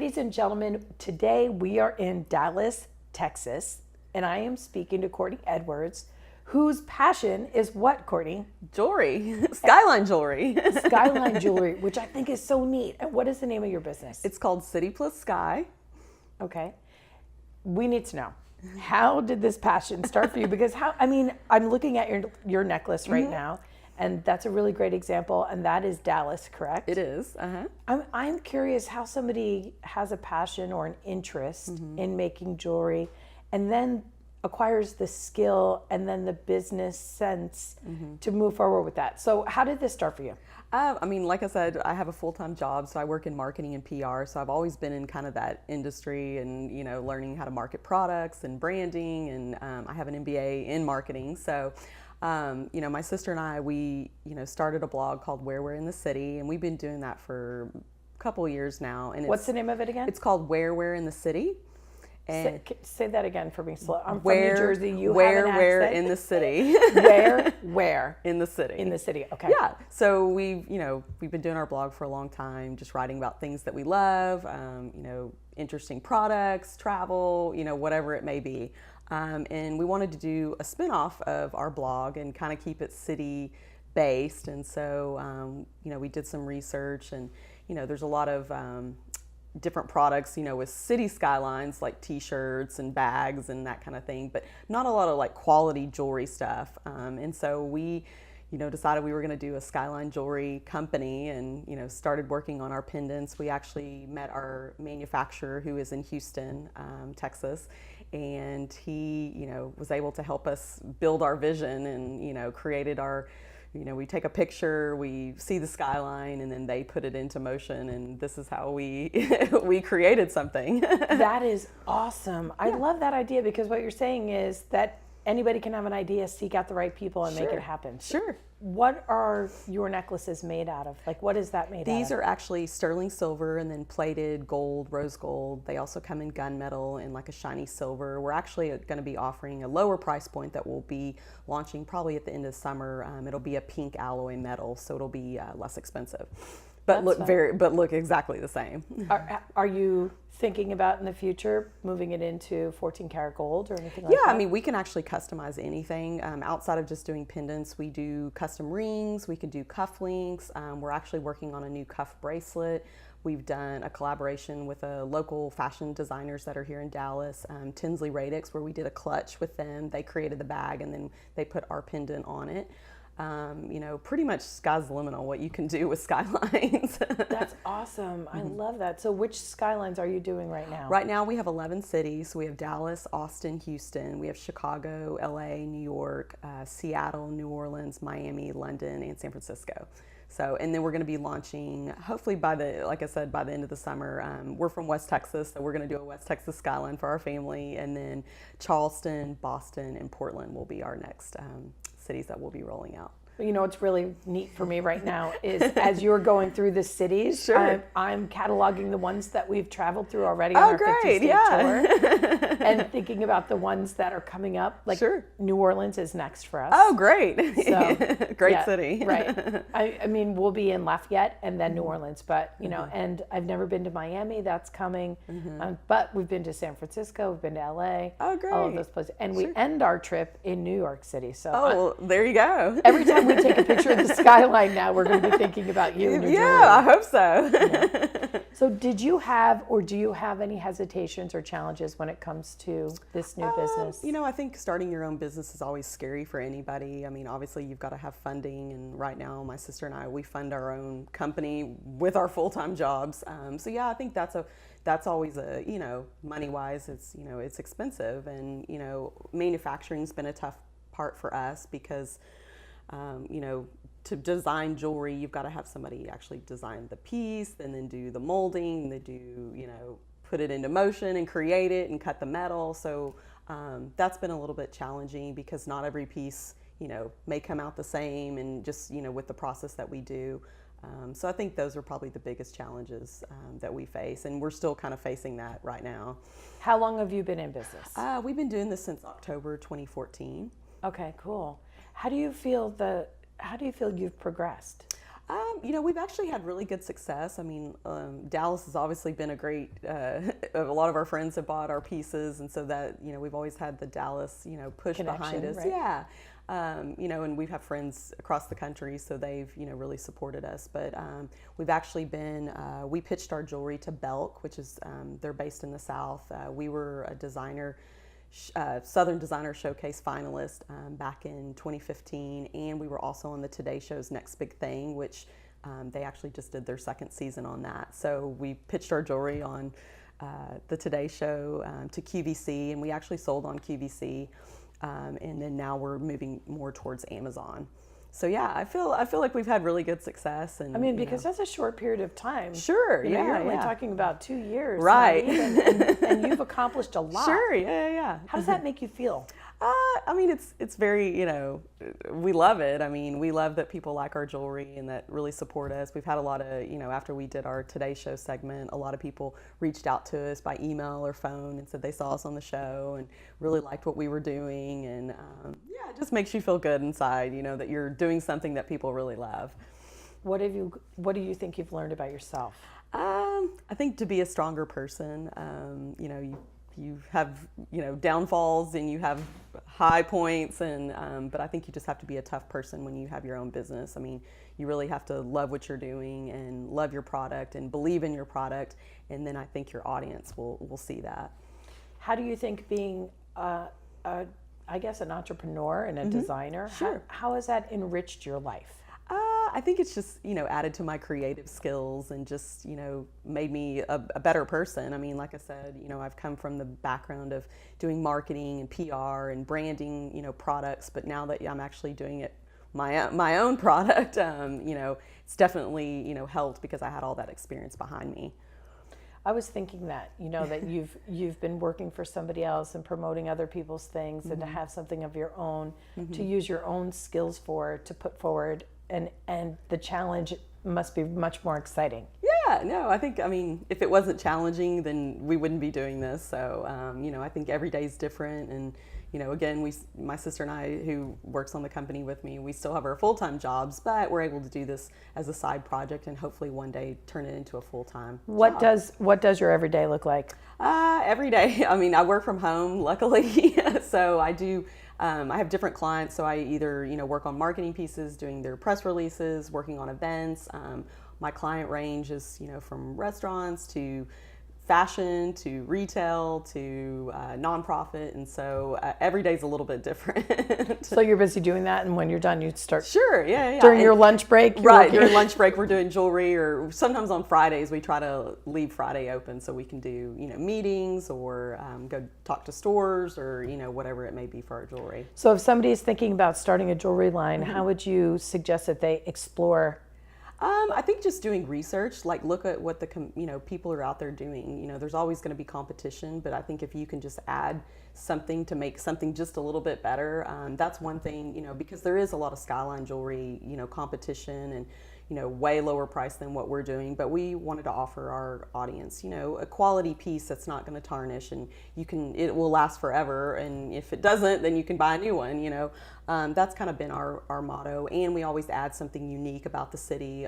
ladies and gentlemen, today we are in Dallas, Texas, and I am speaking to Courtney Edwards, whose passion is what, Courtney? Jewelry, Skyline jewelry. Skyline jewelry, which I think is so neat. And what is the name of your business? It's called City Plus Sky. Okay. We need to know, how did this passion start for you? Because I'm looking at your necklace right now, and that's a really great example, and that is Dallas, correct? It is. I'm curious how somebody has a passion or an interest in making jewelry and then acquires the skill and then the business sense to move forward with that. So how did this start for you? Like I said, I have a full-time job, so I work in marketing and PR. So I've always been in kind of that industry and, learning how to market products and branding. And I have an MBA in marketing. So, my sister and I, we, started a blog called Where We're in the City. And we've been doing that for a couple of years now. And what's the name of it again? It's called Where We're in the City. And say that again for me. I'm from New Jersey. You have an accent. Where in the city? Where in the city? In the city. Okay. Yeah. So we've been doing our blog for a long time, just writing about things that we love, interesting products, travel, whatever it may be. And we wanted to do a spinoff of our blog and kind of keep it city based. And so we did some research, and there's a lot of different products, with city skylines like t-shirts and bags and that kind of thing, but not a lot of like quality jewelry stuff. And so we, decided we were going to do a Skyline jewelry company and, started working on our pendants. We actually met our manufacturer who is in Houston, Texas, and he, was able to help us build our vision and, created our, we take a picture, we see the skyline, and then they put it into motion, and this is how we we created something. That is awesome. I love that idea, because what you're saying is that anybody can have an idea, seek out the right people, and make it happen. Sure. What are your necklaces made out of? Like, what is that made out of? These are actually sterling silver and then plated gold, rose gold. They also come in gunmetal and like a shiny silver. We're actually going to be offering a lower price point that will be launching probably at the end of summer. It'll be a pink alloy metal, so it'll be less expensive. But look exactly the same. Are you thinking about in the future moving it into 14 karat gold or anything like that? Yeah, we can actually customize anything. Outside of just doing pendants, we do custom rings, we can do cufflinks. We're actually working on a new cuff bracelet. We've done a collaboration with a local fashion designers that are here in Dallas, Tinsley Radix, where we did a clutch with them. They created the bag and then they put our pendant on it. Pretty much sky's the limit on what you can do with skylines. That's awesome. I love that. So which skylines are you doing right now? Right now we have 11 cities. We have Dallas, Austin, Houston. We have Chicago, LA, New York, Seattle, New Orleans, Miami, London, and San Francisco. So, and then we're going to be launching, hopefully like I said, by the end of the summer. We're from West Texas, so we're going to do a West Texas skyline for our family. And then Charleston, Boston, and Portland will be our next cities that we'll be rolling out. What's really neat for me right now is as you're going through the cities, I'm cataloging the ones that we've traveled through already on our 50-state tour, and thinking about the ones that are coming up. Like New Orleans is next for us. Oh, great! So, great city, right? We'll be in Lafayette and then New Orleans, but and I've never been to Miami. That's coming, but we've been to San Francisco, we've been to LA. Oh, great! All of those places, and we end our trip in New York City. So, there you go. Every time we take a picture of the skyline now, we're going to be thinking about you and your jewelry. I hope so. So did you have, or do you have any hesitations or challenges when it comes to this new business? I think starting your own business is always scary for anybody. Obviously you've got to have funding, and right now my sister and I, we fund our own company with our full-time jobs. I think that's always money-wise, it's expensive, and manufacturing's been a tough part for us because to design jewelry, you've got to have somebody actually design the piece and then do the molding, and they do, put it into motion and create it and cut the metal. So that's been a little bit challenging because not every piece, may come out the same, and just, with the process that we do. So I think those are probably the biggest challenges that we face, and we're still kind of facing that right now. How long have you been in business? We've been doing this since October 2014. Okay, cool. How do you feel you've progressed? We've actually had really good success. I mean, Dallas has obviously been a great, a lot of our friends have bought our pieces, and so that, we've always had the Dallas, push behind us. Right? Yeah. And we've had friends across the country, so they've, really supported us. But we've actually we pitched our jewelry to Belk, which is, they're based in the South. We were a Southern Designer Showcase finalist back in 2015, and we were also on the Today Show's Next Big Thing, which they actually just did their second season on that. So we pitched our jewelry on the Today Show to QVC, and we actually sold on QVC, and then now we're moving more towards Amazon. So yeah, I feel like we've had really good success, and because that's a short period of time. Sure, you're only talking about 2 years, right? And you've accomplished a lot. Sure, yeah. How does that make you feel? It's very, we love it. I mean, we love that people like our jewelry and that really support us. We've had a lot of, after we did our Today Show segment, a lot of people reached out to us by email or phone and said they saw us on the show and really liked what we were doing. And it just makes you feel good inside, that you're doing something that people really love. What do you think you've learned about yourself? I think to be a stronger person, you have downfalls and you have high points, and but I think you just have to be a tough person when you have your own business. I mean, you really have to love what you're doing and love your product and believe in your product, and then I think your audience will see that. How do you think being I guess an entrepreneur and a designer, Sure. how has that enriched your life? I think it's just, added to my creative skills and just, made me a better person. I mean, like I said, I've come from the background of doing marketing and PR and branding, products, but now that I'm actually doing it my own product, it's definitely, helped because I had all that experience behind me. I was thinking that, that you've been working for somebody else and promoting other people's things, and to have something of your own, to use your own skills to put forward, and the challenge must be much more exciting. Yeah, no, I think, if it wasn't challenging, then we wouldn't be doing this. So, I think every day is different. And, again, my sister and I, who works on the company with me, we still have our full-time jobs, but we're able to do this as a side project and hopefully one day turn it into a full-time job. What does your everyday look like? Every day. I work from home, luckily. So I do. I have different clients, so I either work on marketing pieces, doing their press releases, working on events. My client range is from restaurants to fashion to retail to nonprofit, and so every day's a little bit different. So you're busy doing that, and when you're done, you start. Sure, yeah. During your lunch break, during lunch break, we're doing jewelry, or sometimes on Fridays we try to leave Friday open so we can do meetings or go talk to stores or whatever it may be for our jewelry. So if somebody is thinking about starting a jewelry line, how would you suggest that they explore? I think just doing research, like look at what the people are out there doing. There's always going to be competition, but I think if you can just add something to make something just a little bit better, that's one thing. Because there is a lot of Skyline jewelry, competition and way lower price than what we're doing. But we wanted to offer our audience, a quality piece that's not going to tarnish, and it will last forever. And if it doesn't, then you can buy a new one. That's kind of been our motto, and we always add something unique about the city.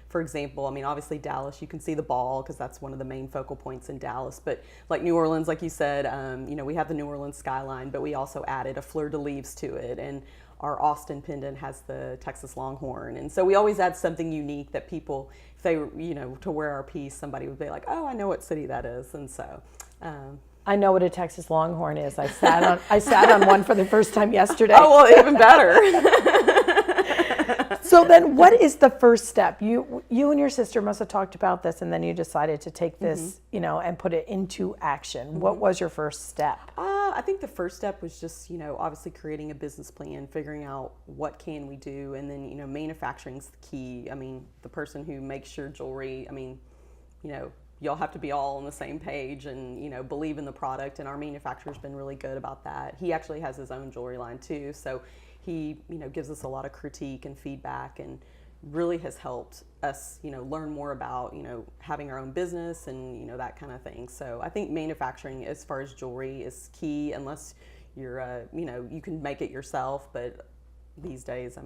For example, obviously Dallas, you can see the ball because that's one of the main focal points in Dallas. But like New Orleans, like you said, we have the New Orleans skyline, but we also added a fleur-de-lis to it, and our Austin pendant has the Texas Longhorn. And so we always add something unique that people, if they to wear our piece, somebody would be like, oh, I know what city that is. And so I know what a Texas Longhorn is. I sat on one for the first time yesterday. Oh, well, even better. So then what is the first step? You and your sister must have talked about this, and then you decided to take this, and put it into action. What was your first step? I think the first step was just, obviously creating a business plan, figuring out what can we do, and then, manufacturing's the key. The person who makes your jewelry, y'all have to be all on the same page and, believe in the product, and our manufacturer's been really good about that. He actually has his own jewelry line too, so he, gives us a lot of critique and feedback, and really has helped us, learn more about, having our own business and, that kind of thing. So I think manufacturing as far as jewelry is key, unless you're, you can make it yourself, but these days,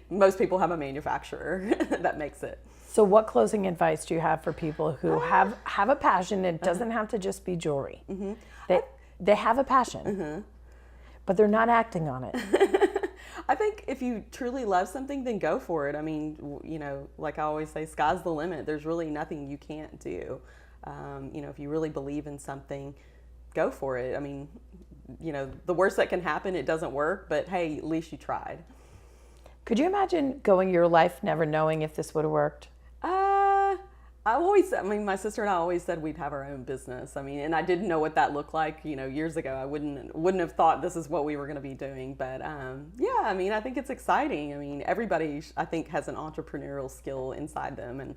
most people have a manufacturer that makes it. So what closing advice do you have for people who have a passion? It doesn't have to just be jewelry. They have a passion, but they're not acting on it. I think if you truly love something, then go for it. I mean, you know, like I always say, sky's the limit. There's really nothing you can't do. You know, if you really believe in something, go for it. I mean, you know, the worst that can happen, it doesn't work, but hey, at least you tried. Could you imagine going your life never knowing if this would have worked? I mean, my sister and I always said we'd have our own business. I mean, and I didn't know what that looked like, you know, years ago. I wouldn't have thought this is what we were going to be doing. But yeah, I mean, I think it's exciting. I mean, everybody, I think, has an entrepreneurial skill inside them. And,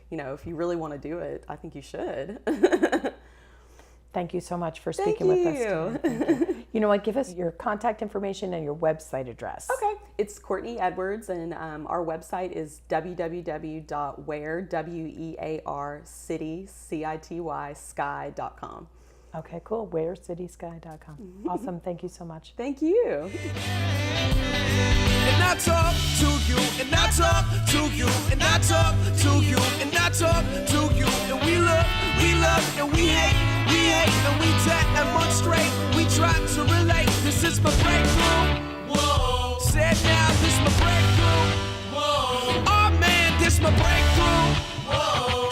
you know, if you really want to do it, I think you should. Thank you so much for speaking with us today. You know what? Give us your contact information and your website address. Okay. It's Courtney Edwards, and our website is www.wearcitysky.com. Okay, cool. Wearcitysky.com. Awesome. Thank you so much. Thank you. And I talk to you, and I talk to you, and I talk to you, and I talk to you, and we love, and we hate, and we demonstrate, we try to relate. This is my breakthrough. Whoa. Said now, this is my breakthrough. Whoa. Oh man, this is my breakthrough. Whoa.